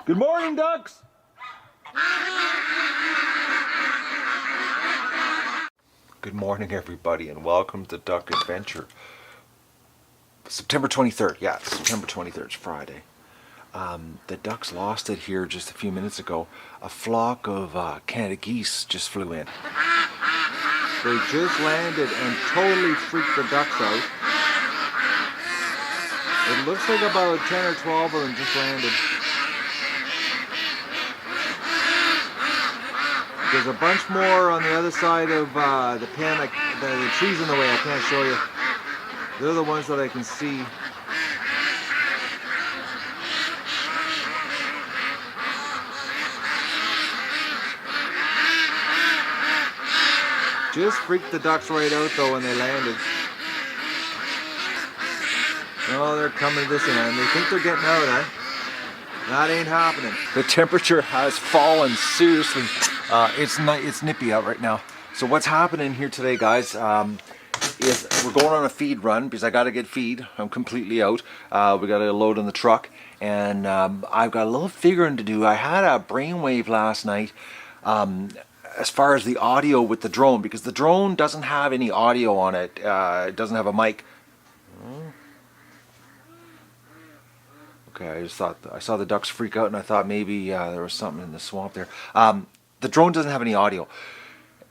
Good morning, ducks! Good morning, everybody, and welcome to Duck Adventure. September 23rd, yeah, September 23rd, it's Friday. The ducks lost it here just a few minutes ago. A flock of Canada geese just flew in. They just landed and totally freaked the ducks out. It looks like about 10 or 12 of them just landed. There's a bunch more on the other side of the pen. The tree's in the way, I can't show you. They're the ones that I can see. Just freaked the ducks right out though when they landed. Oh, they're coming this end. They think they're getting out, huh? That ain't happening. The temperature has fallen seriously. It's nippy out right now. So what's happening here today, guys, is we're going on a feed run because I got to get feed. I'm completely out. We got to load in the truck, and I've got a little figuring to do. I had a brainwave last night as far as the audio with the drone, because the drone doesn't have any audio on it. It doesn't have a mic. Okay, I just thought, I saw the ducks freak out and I thought maybe there was something in the swamp there. The drone doesn't have any audio.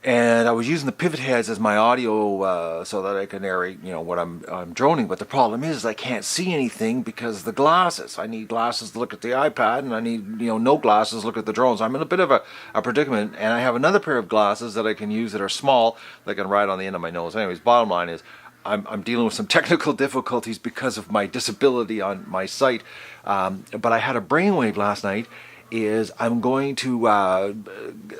And I was using the pivot heads as my audio so that I can narrate, you know, what I'm droning. But the problem is I can't see anything because of the glasses. I need glasses to look at the iPad, and I need, you know, no glasses to look at the drones. I'm in a bit of a predicament, and I have another pair of glasses that I can use that are small that I can ride on the end of my nose. Anyways, bottom line is I'm dealing with some technical difficulties because of my disability on my sight. But I had a brainwave last night. Is I'm going to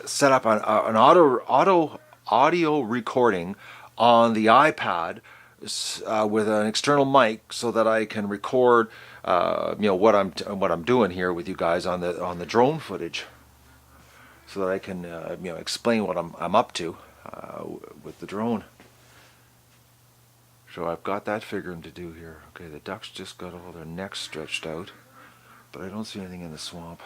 set up an audio recording on the iPad with an external mic so that I can record you know, what I'm doing here with you guys on the drone footage, so that I can you know, explain what I'm up to with the drone. So I've got that figuring to do here. Okay, the ducks just got all their necks stretched out, but I don't see anything in the swamp.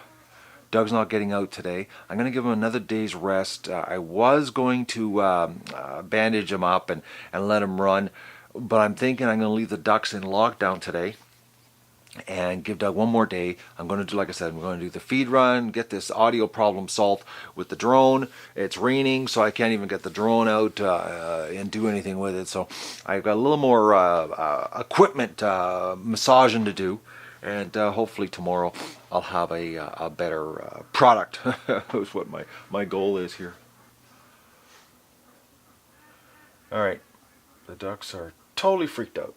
Doug's not getting out today. I'm going to give him another day's rest. I was going to bandage him up and let him run, but I'm thinking I'm going to leave the ducks in lockdown today and give Doug one more day. I'm going to do, like I said, I'm going to do the feed run, get this audio problem solved with the drone. It's raining, so I can't even get the drone out and do anything with it. So I've got a little more equipment massaging to do. And hopefully tomorrow I'll have a better product. That's what my goal is here. Alright, the ducks are totally freaked out.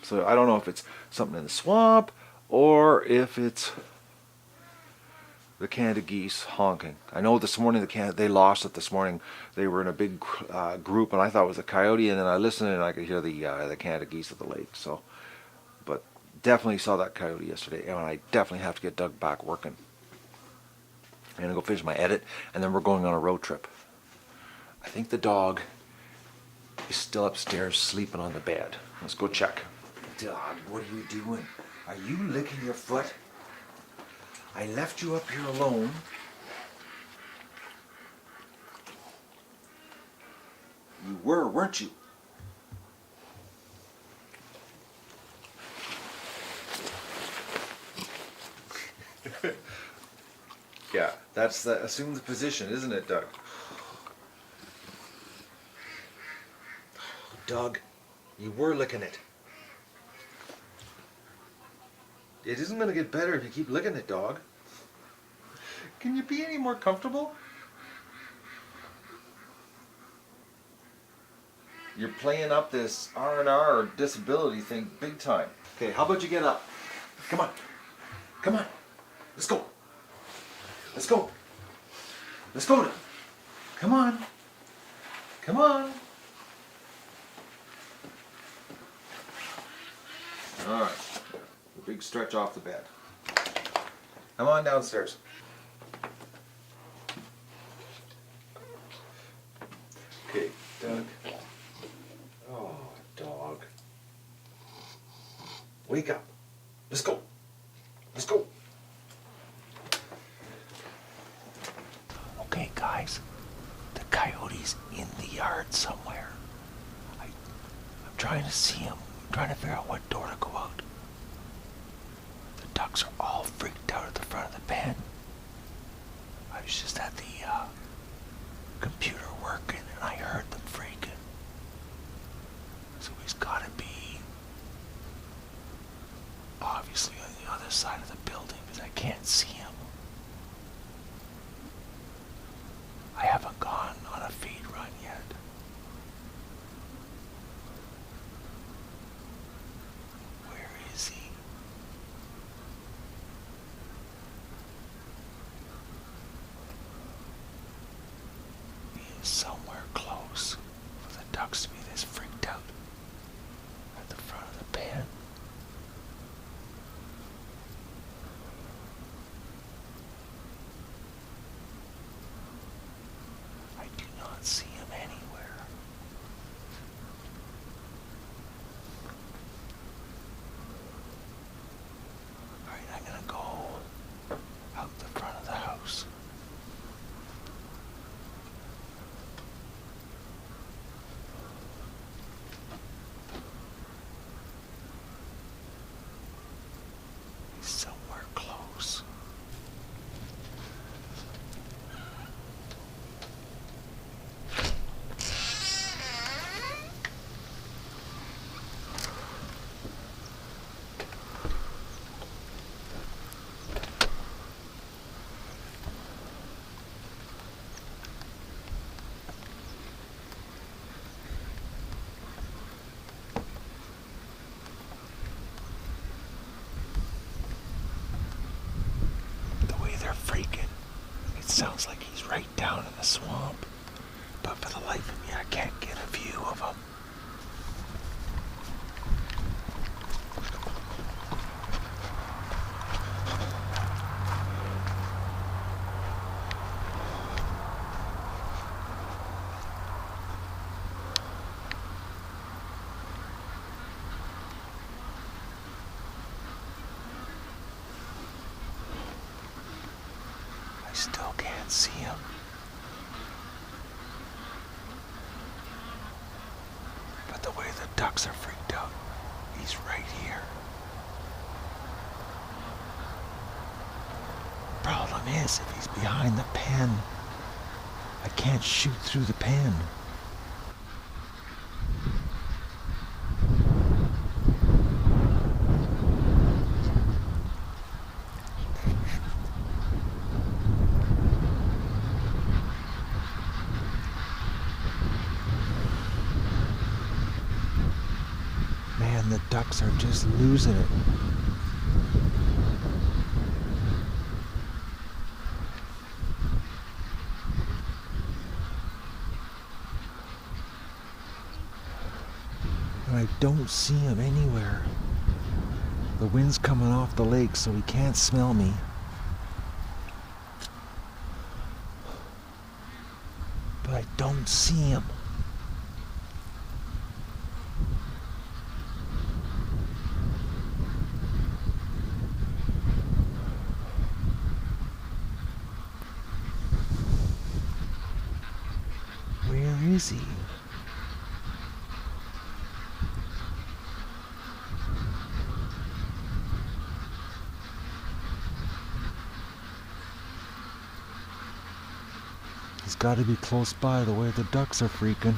So I don't know if it's something in the swamp or if it's the Canada geese honking. I know this morning they lost it this morning. They were in a big group, and I thought it was a coyote, and then I listened and I could hear the Canada geese at the lake. So, but definitely saw that coyote yesterday, and I definitely have to get Doug back working. I'm gonna go finish my edit, and then we're going on a road trip. I think the dog is still upstairs sleeping on the bed. Let's go check. Dog, what are you doing? Are you licking your foot? I left you up here alone. You were, weren't you? Yeah, that's the assumed position, isn't it, Doug? Doug, you were licking it. It isn't going to get better if you keep licking it, dog. Can you be any more comfortable? You're playing up this R&R or disability thing big time. Okay, how about you get up? Come on. Come on. Let's go. Let's go. Let's go. Come on. Come on. All right. A big stretch off the bed. Come on downstairs. Okay, Doug. Oh, dog. Wake up. Let's go. Let's go. Hey guys, the coyote's in the yard somewhere. I'm trying to see him. I'm trying to figure out what door to go out. The ducks are all freaked out at the front of the pen. I was just at the computer working and I heard them freaking. So he's gotta be obviously on the other side of the building because I can't see him. I haven't gone on a feed run yet. Where is he? He is somewhere close for the ducks to be this freaked out at the front of the pen. I do not see him anywhere. Alright, I'm gonna go out the front of the house. He's somewhere close. They're freaking. It sounds like he's right down in the swamp. But for the life of me, I can't get a view of him. I still can't see him. But the way the ducks are freaked out, he's right here. Problem is, if he's behind the pen, I can't shoot through the pen. Man, the ducks are just losing it. And I don't see him anywhere. The wind's coming off the lake, so he can't smell me. But I don't see him. Where is he? He's got to be close by the way the ducks are freaking.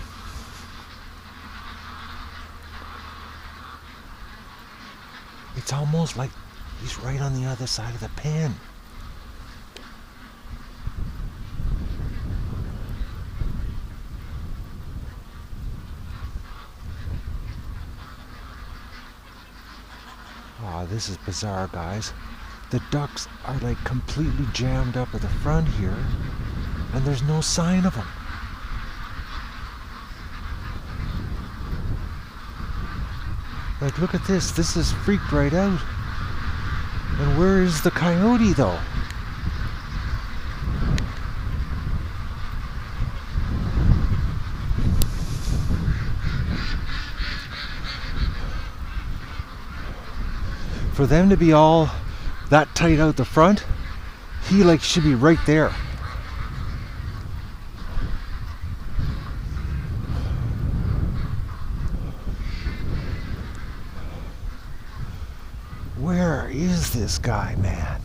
It's almost like he's right on the other side of the pen. Aw, this is bizarre, guys. The ducks are like completely jammed up at the front here, and there's no sign of them. Like, look at this. This is freaked right out. And where is the coyote, though? For them to be all that tight out the front, he like should be right there. this guy, man?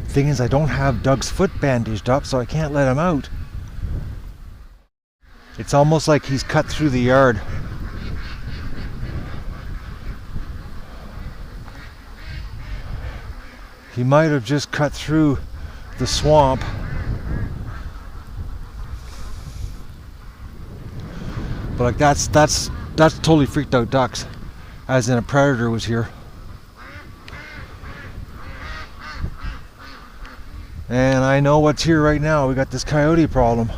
Thing is, I don't have Doug's foot bandaged up, so I can't let him out. It's almost like he's cut through the yard. He might have just cut through the swamp. But like that's totally freaked out ducks, as in a predator was here. And I know what's here right now. We got this coyote problem.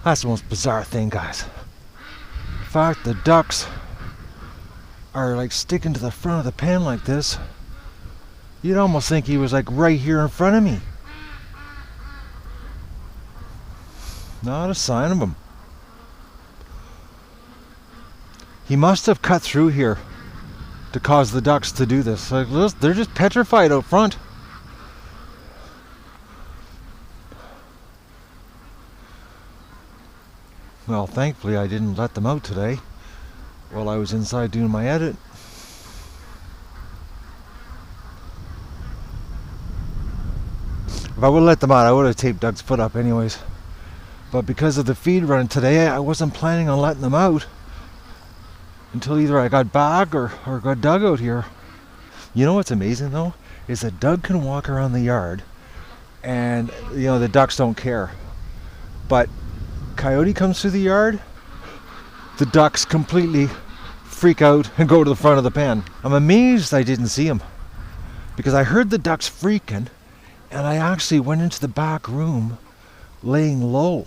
That's the most bizarre thing, guys. In fact, the ducks are like sticking to the front of the pen like this. You'd almost think he was like right here in front of me. Not a sign of him. He must have cut through here to cause the ducks to do this. Like, they're just petrified out front. Well, thankfully I didn't let them out today while I was inside doing my edit. If I would have let them out, I would have taped Doug's foot up anyways. But because of the feed run today, I wasn't planning on letting them out until either I got back or got Doug out here. You know what's amazing though? Is that Doug can walk around the yard and, you know, the ducks don't care. But Coyote comes through the yard, the ducks completely freak out and go to the front of the pen. I'm amazed I didn't see him, because I heard the ducks freaking and I actually went into the back room laying low,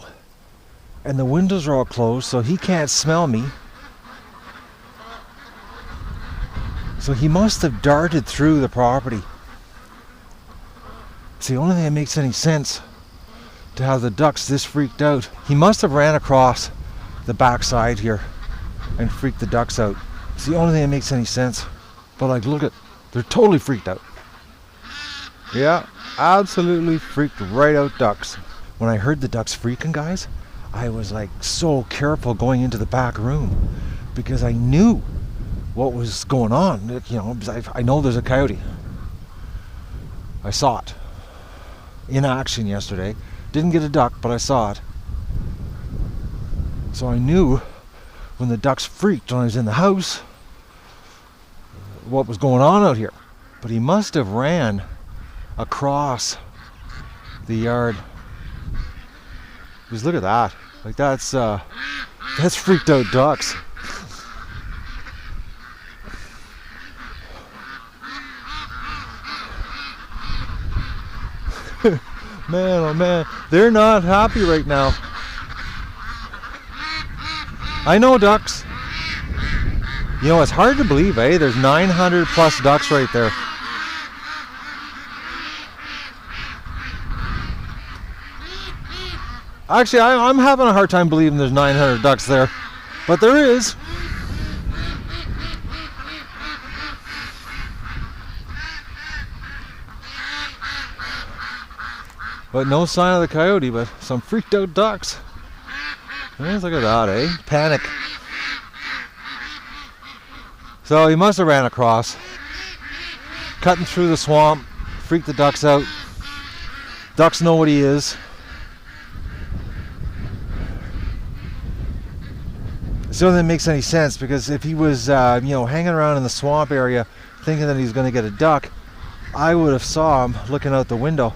and the windows are all closed so he can't smell me. So he must have darted through the property. It's the only thing that makes any sense to have the ducks this freaked out. He must have ran across the backside here and freaked the ducks out. It's the only thing that makes any sense. But like, look at, they're totally freaked out. Yeah, absolutely freaked right out ducks. When I heard the ducks freaking, guys, I was like so careful going into the back room because I knew what was going on. You know, I know there's a coyote. I saw it in action yesterday. Didn't get a duck, but I saw it. So I knew when the ducks freaked when I was in the house what was going on out here. But he must have ran across the yard. Because look at that. Like that's freaked out ducks. Man, oh man, they're not happy right now. I know, ducks. You know, it's hard to believe, eh? There's 900 plus ducks right there. Actually, I'm having a hard time believing there's 900 ducks there, but there is. But no sign of the coyote, but some freaked out ducks. Look at that, eh? Panic. So he must have ran across, cutting through the swamp, freaked the ducks out. Ducks know what he is. It's the only thing that makes any sense, because if he was, hanging around in the swamp area thinking that he was going to get a duck, I would have saw him looking out the window.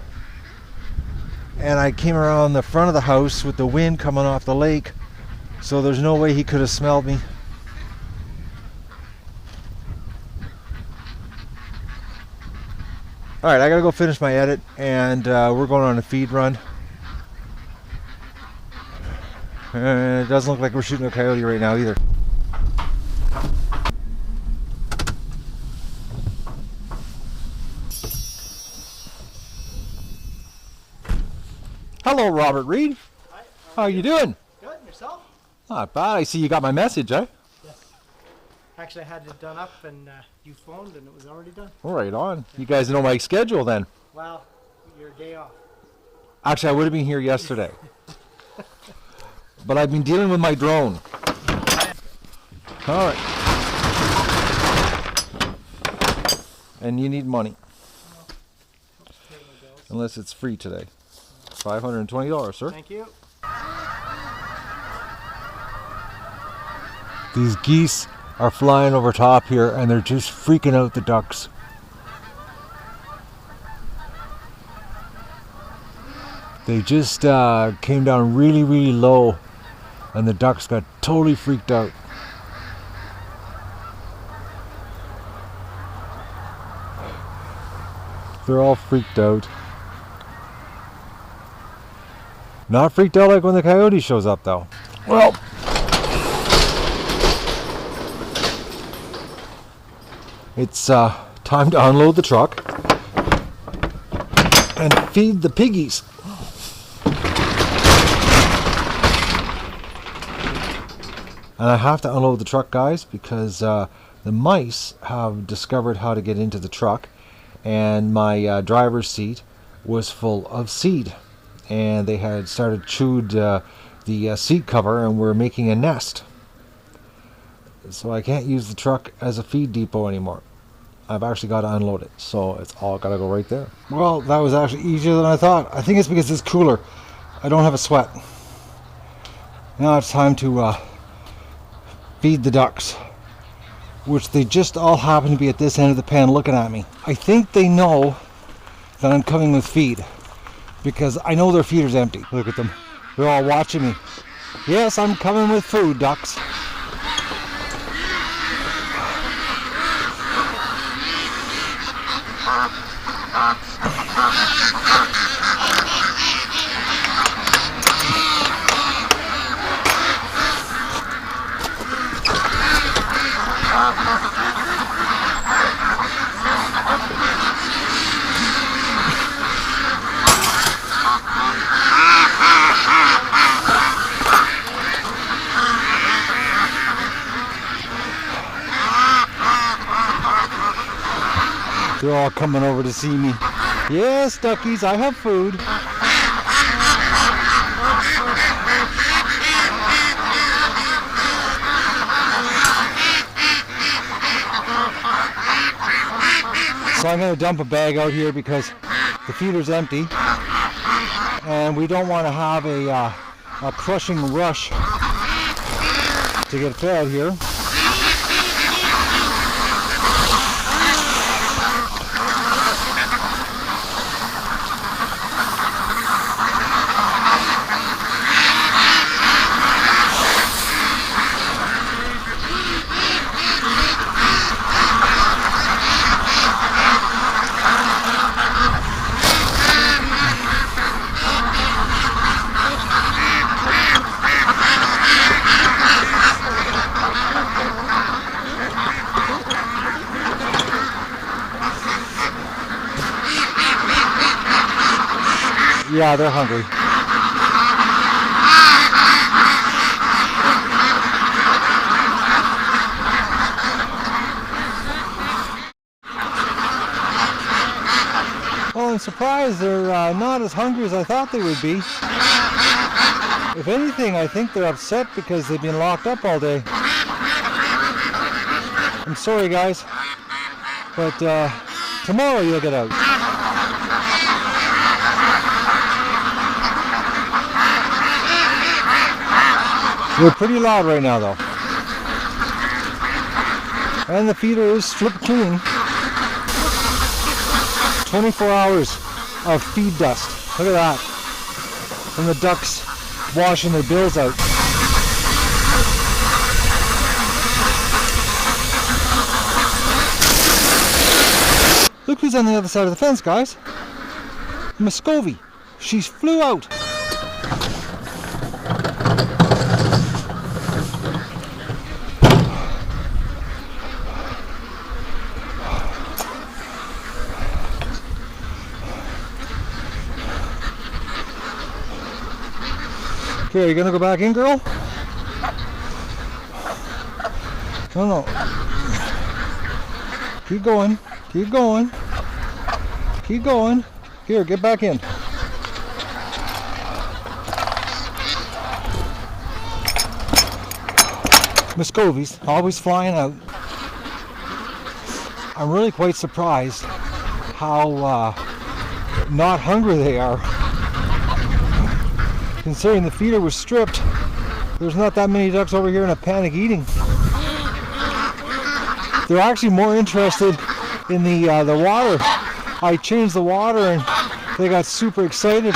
And I came around the front of the house with the wind coming off the lake, so there's no way he could have smelled me. Alright, I gotta go finish my edit, and we're going on a feed run. It doesn't look like we're shooting a coyote right now either. Hello, Robert Reed. Hi. How are you doing? Good. Yourself? Not bad. I see you got my message, eh? Yes. Actually, I had it done up, and you phoned, and it was already done. Right on. You guys know my schedule then. Well, your day off. Actually, I would have been here yesterday. But I've been dealing with my drone. All right. And you need money. Unless it's free today. $520, sir. Thank you. These geese are flying over top here and they're just freaking out the ducks. They just came down really, really low and the ducks got totally freaked out. They're all freaked out. Not freaked out like when the coyote shows up though. Well, it's time to unload the truck and feed the piggies. And I have to unload the truck, guys, because the mice have discovered how to get into the truck, and my driver's seat was full of seed, and they had started chewed the seat cover and were making a nest. So I can't use the truck as a feed depot anymore. I've actually got to unload it, so it's all got to go right there. Well, that was actually easier than I thought. I think it's because it's cooler. I don't have a sweat. Now it's time to feed the ducks, which they just all happen to be at this end of the pen looking at me. I think they know that I'm coming with feed because I know their feeder's empty. Look at them. They're all watching me. Yes, I'm coming with food, ducks. They're all coming over to see me. Yes, duckies, I have food. So I'm going to dump a bag out here because the feeder's empty. And we don't want to have a crushing rush to get fed here. Yeah, they're hungry. Well, I'm surprised they're not as hungry as I thought they would be. If anything, I think they're upset because they've been locked up all day. I'm sorry, guys, but tomorrow you'll get out. They're pretty loud right now, though. And the feeder is flipped clean. 24 hours of feed dust. Look at that. From the ducks washing their bills out. Look who's on the other side of the fence, guys. Muscovy. She's flew out. Okay, are you gonna go back in, girl? No. Keep going. Keep going. Keep going. Here, get back in. Muscovies, always flying out. I'm really quite surprised how not hungry they are. Considering the feeder was stripped, there's not that many ducks over here in a panic eating. They're actually more interested in the water. I changed the water and they got super excited.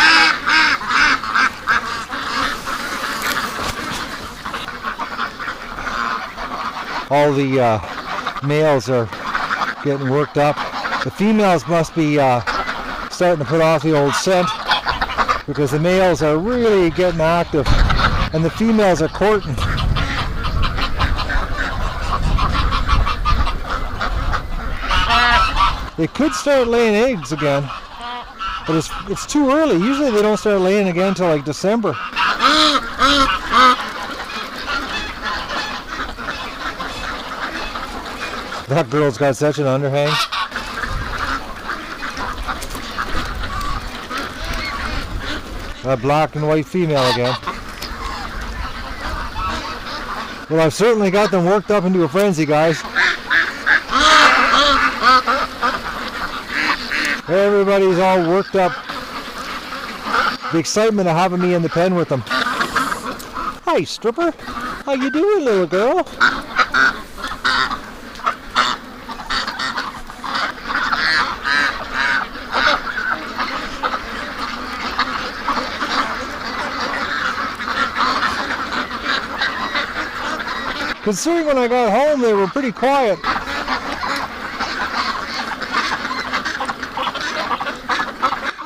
All the males are getting worked up. The females must be starting to put off the old scent because the males are really getting active and the females are courting. They could start laying eggs again, but it's too early. Usually they don't start laying again until like December. That girl's got such an underhang. That black and white female again. Well, I've certainly got them worked up into a frenzy, guys. Everybody's all worked up. The excitement of having me in the pen with them. Hi, stripper. How you doing, little girl? Considering when I got home, they were pretty quiet.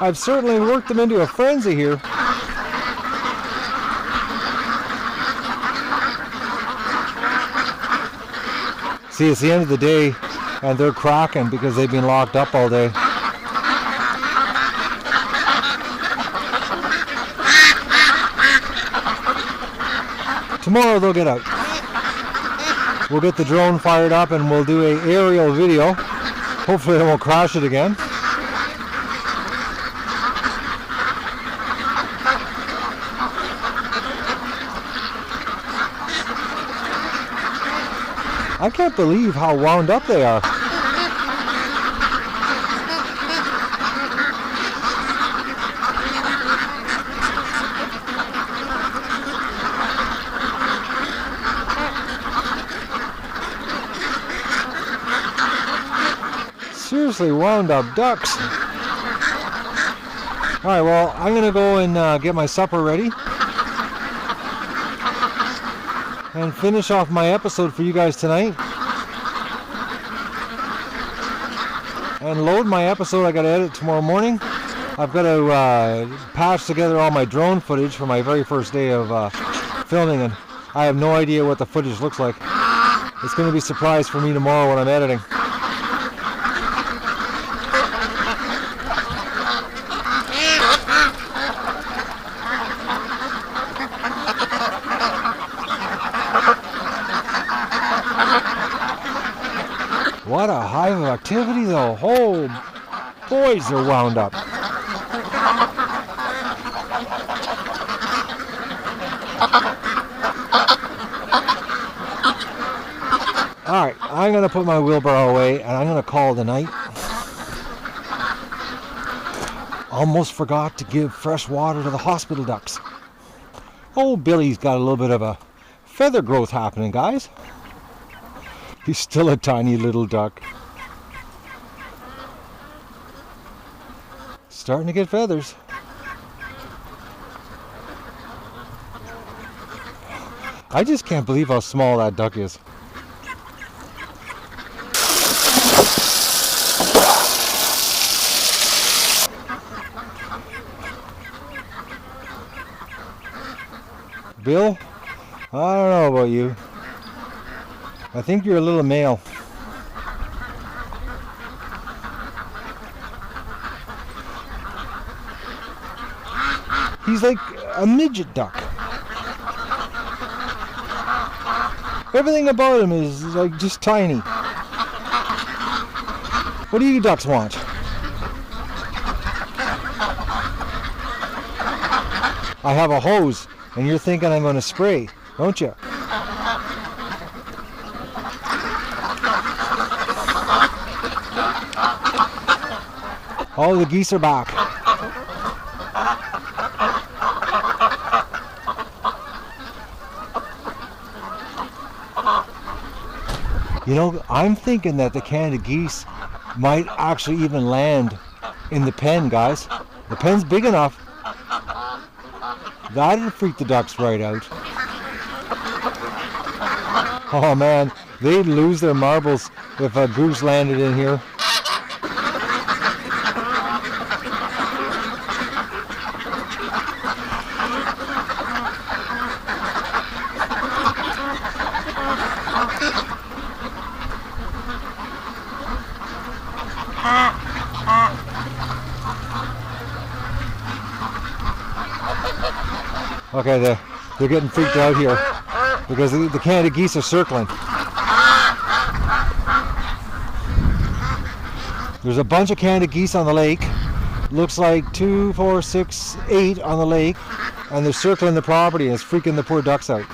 I've certainly worked them into a frenzy here. See, it's the end of the day, and they're cracking because they've been locked up all day. Tomorrow they'll get out. We'll get the drone fired up and we'll do an aerial video. Hopefully I won't crash it again. I can't believe how wound up they are. Seriously wound up ducks. Alright, well, I'm going to go and get my supper ready and finish off my episode for you guys tonight. And load my episode. I got to edit tomorrow morning. I've got to patch together all my drone footage for my very first day of filming, and I have no idea what the footage looks like. It's going to be a surprise for me tomorrow when I'm editing. What a hive of activity though. Oh, boys, they're wound up. Alright, I'm going to put my wheelbarrow away and I'm going to call it a night. Almost forgot to give fresh water to the hospital ducks. Oh, Billy's got a little bit of a feather growth happening, guys. He's still a tiny little duck. Starting to get feathers. I just can't believe how small that duck is. Bill, I don't know about you. I think you're a little male. He's like a midget duck. Everything about him is like just tiny. What do you ducks want? I have a hose, and you're thinking I'm going to spray, don't you? All the geese are back. You know, I'm thinking that the Canada geese might actually even land in the pen, guys. The pen's big enough. That'd freak the ducks right out. Oh man, they'd lose their marbles if a goose landed in here. Okay, they're getting freaked out here because the Canada geese are circling. There's a bunch of Canada geese on the lake. Looks like 2, 4, 6, 8 on the lake, and they're circling the property, and it's freaking the poor ducks out.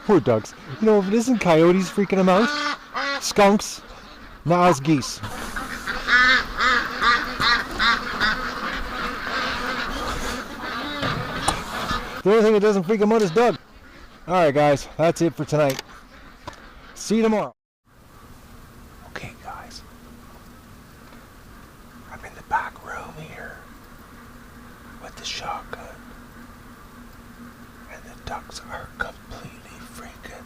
Poor ducks. You know, if it isn't coyotes freaking them out, skunks, now it's geese. The only thing that doesn't freak them out is Doug. Alright guys, that's it for tonight. See you tomorrow. Okay guys, I'm in the back room here with the shotgun, and the ducks are completely freaking,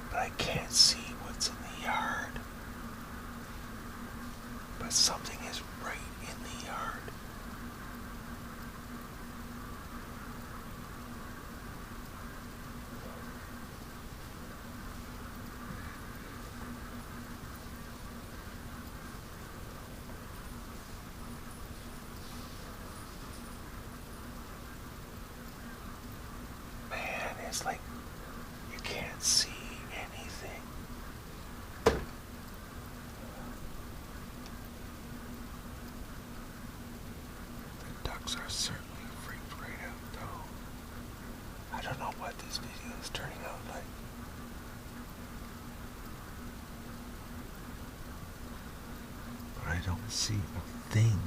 but I can't see what's in the yard. But something is right in the yard. It's like you can't see anything. The ducks are certainly freaked right out though. I don't know what this video is turning out like. But I don't see a thing.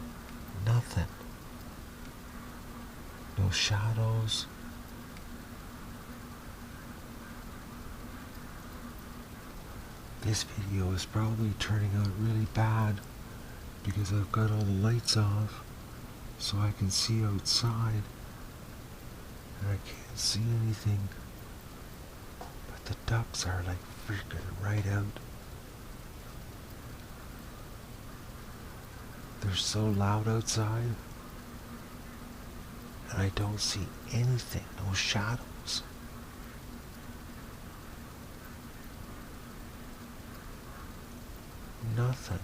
Nothing. No shadows. This video is probably turning out really bad because I've got all the lights off so I can see outside and I can't see anything. But the ducks are like freaking right out. They're so loud outside and I don't see anything, no shadows. Nothing.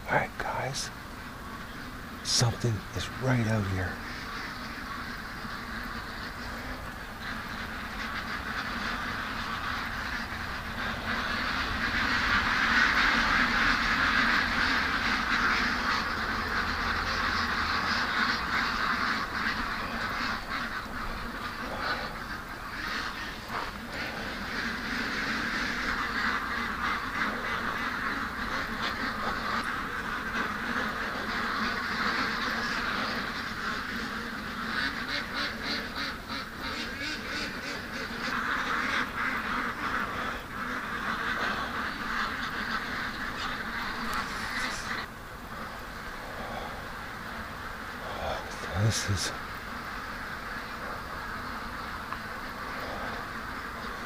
Alright guys, something is right out here.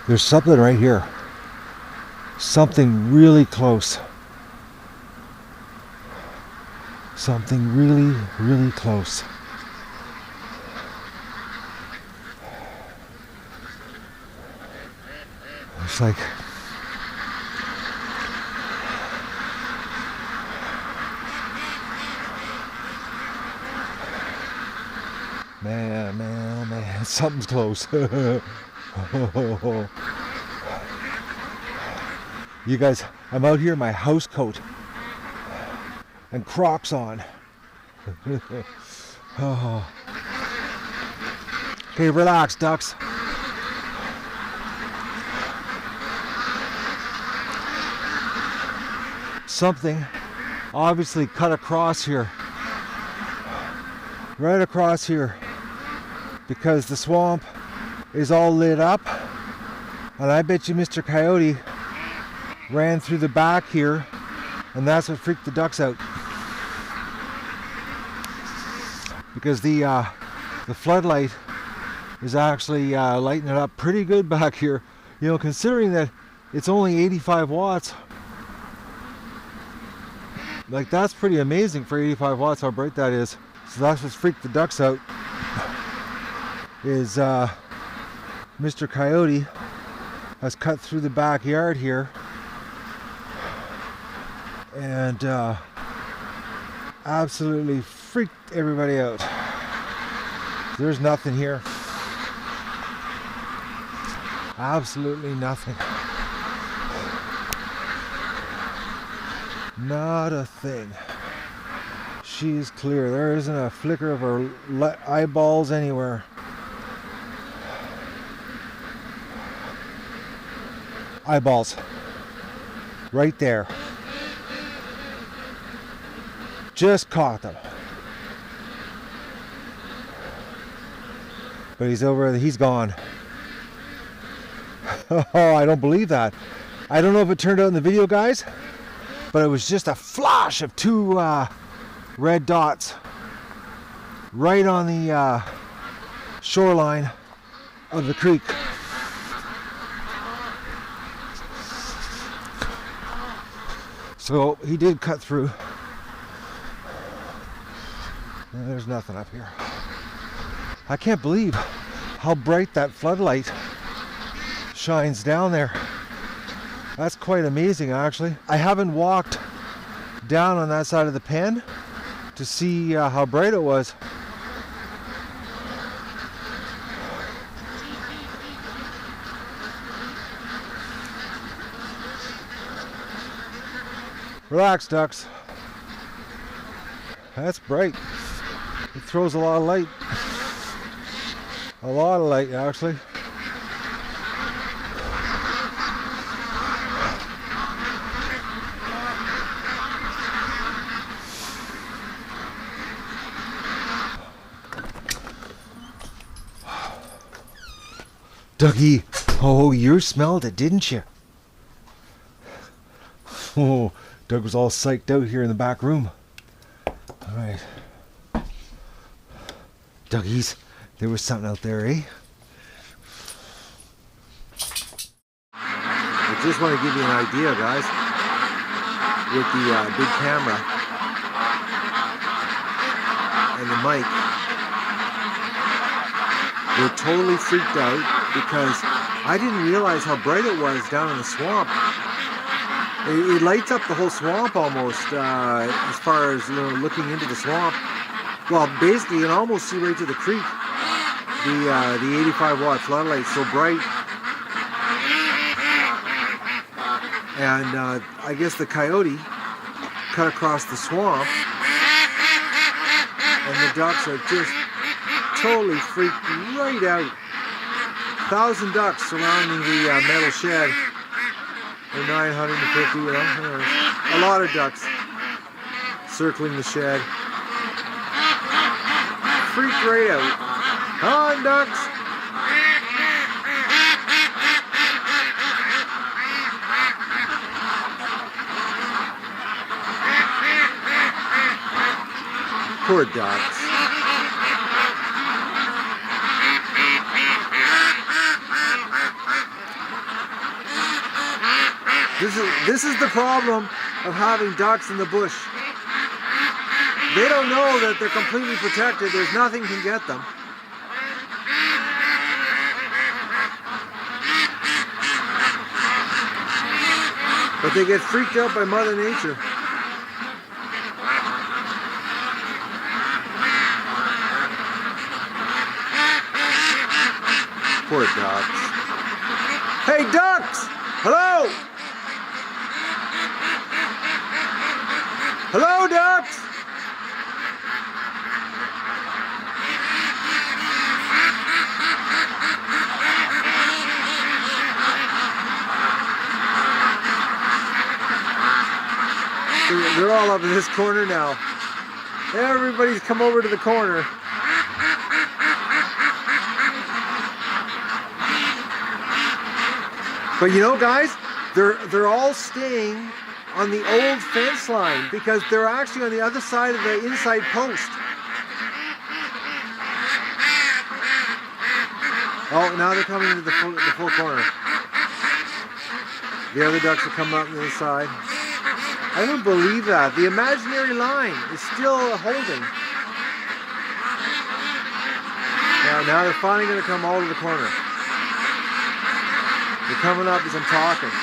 There's something right here. Something really close. Something really, really close. Looks like man, something's close. You guys, I'm out here in my house coat and Crocs on. Oh. Okay, relax, ducks. Something obviously cut across here. Right across here. Because the swamp is all lit up. And I bet you Mr. Coyote ran through the back here. And that's what freaked the ducks out. Because the floodlight is actually lighting it up pretty good back here. You know, considering that it's only 85 watts. Like, that's pretty amazing for 85 watts how bright that is. So that's what's freaked the ducks out. Is Mr. Coyote has cut through the backyard here. And absolutely freaked everybody out. There's nothing here. Absolutely nothing. Not a thing. She's clear. There isn't a flicker of her eyeballs anywhere. Eyeballs. Right there. Just caught them. But he's over, he's gone. Oh, I don't believe that. I don't know if it turned out in the video, guys, but it was just a flash of two red dots right on the shoreline of the creek. So he did cut through. And there's nothing up here. I can't believe how bright that floodlight shines down there. That's quite amazing, actually. I haven't walked down on that side of the pen to see how bright it was. Relax, ducks. That's bright. It throws a lot of light. A lot of light, actually. Dougie, oh, you smelled it, didn't you? Oh, Doug was all psyched out here in the back room. All right. Dougies, there was something out there, eh? I just want to give you an idea, guys, with the big camera and the mic. They're totally freaked out because I didn't realize how bright it was down in the swamp. It lights up the whole swamp almost, as far as, you know, looking into the swamp. Well, basically, you can almost see right to the creek. The 85 watt floodlight's so bright. And I guess the coyote cut across the swamp, and the ducks are just totally freaked right out. 1,000 ducks surrounding the metal shed. Or 950, you know, a lot of ducks circling the shed. Freaked right out. Come on, ducks! Poor ducks. This is the problem of having ducks in the bush. They don't know that they're completely protected. There's nothing can get them. But they get freaked out by Mother Nature. Poor ducks. Hey ducks! Hello! Hello ducks! They're all up in this corner now. Everybody's come over to the corner. But you know, guys, they're all staying on the old fence line because they're actually on the other side of the inside post. Oh, now they're coming into the full corner. The other ducks are coming up on the side. I don't believe that. The imaginary line is still holding. Now they're finally going to come all to the corner. They're coming up as I'm talking.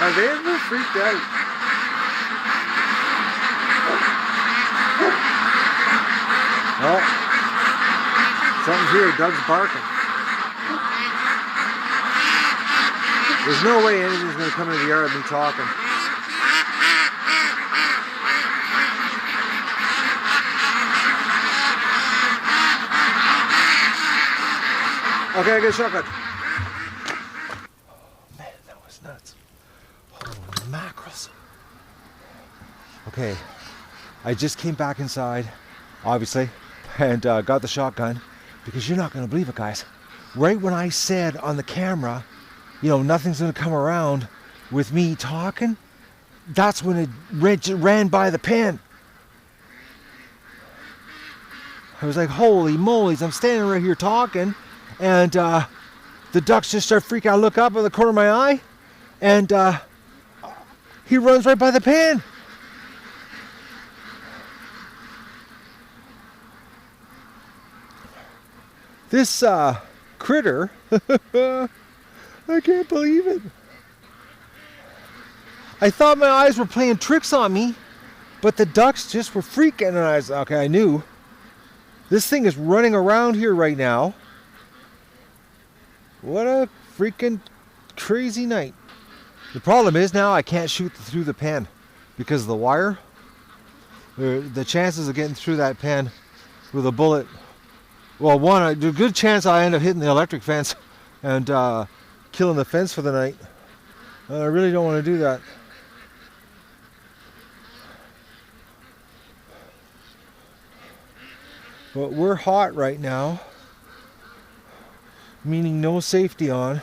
Have they ever freaked out? Oh, something's here. Doug's barking. There's no way anything's going to come into the yard of me talking. Okay, I get a shotgun. Oh, man, that was nuts. Holy mackerels. Okay, I just came back inside, obviously, and got the shotgun because you're not going to believe it, guys. Right when I said on the camera, you know, nothing's going to come around with me talking, that's when it ran by the pen. I was like, holy moly, I'm standing right here talking, and the ducks just start freaking out. I look up at the corner of my eye, and he runs right by the pen. This critter, I can't believe it. I thought my eyes were playing tricks on me, but the ducks just were freaking, and I was, okay, I knew. This thing is running around here right now. What a freaking crazy night. The problem is now I can't shoot through the pen because of the wire. The chances of getting through that pen with a bullet, well, one, there's a good chance I end up hitting the electric fence and killing the fence for the night. I really don't want to do that. But we're hot right now, meaning no safety on.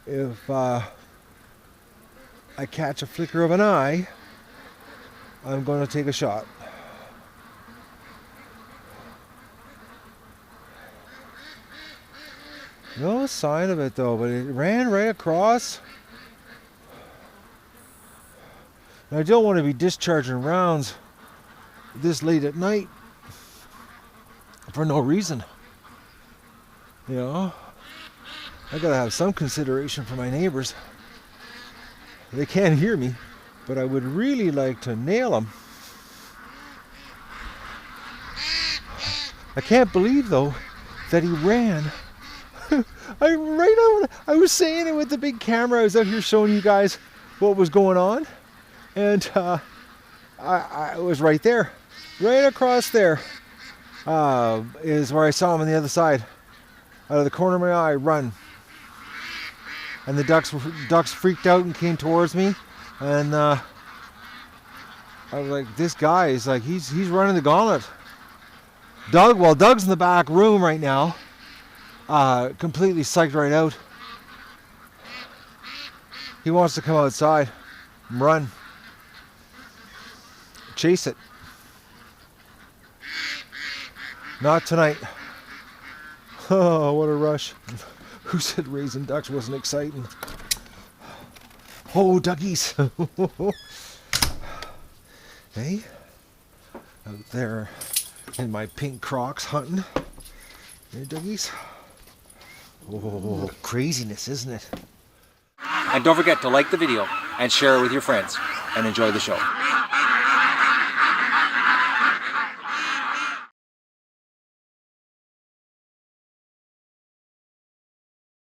If I catch a flicker of an eye, I'm going to take a shot. No sign of it though, but it ran right across. And I don't want to be discharging rounds this late at night for no reason. You know, I gotta have some consideration for my neighbors. They can't hear me, but I would really like to nail them. I can't believe though that he ran. I was saying it with the big camera. I was out here showing you guys what was going on, and I was right there, right across there is where I saw him on the other side. Out of the corner of my eye, run. And the ducks freaked out and came towards me, and I was like, this guy is like, he's running the gauntlet. Doug's in the back room right now, completely psyched right out. He wants to come outside and run. Chase it. Not tonight. Oh, what a rush. Who said raising ducks wasn't exciting? Oh, duckies. Hey? out there in my pink Crocs hunting. Hey, doggies. Oh, craziness, isn't it? And don't forget to like the video and share it with your friends and enjoy the show.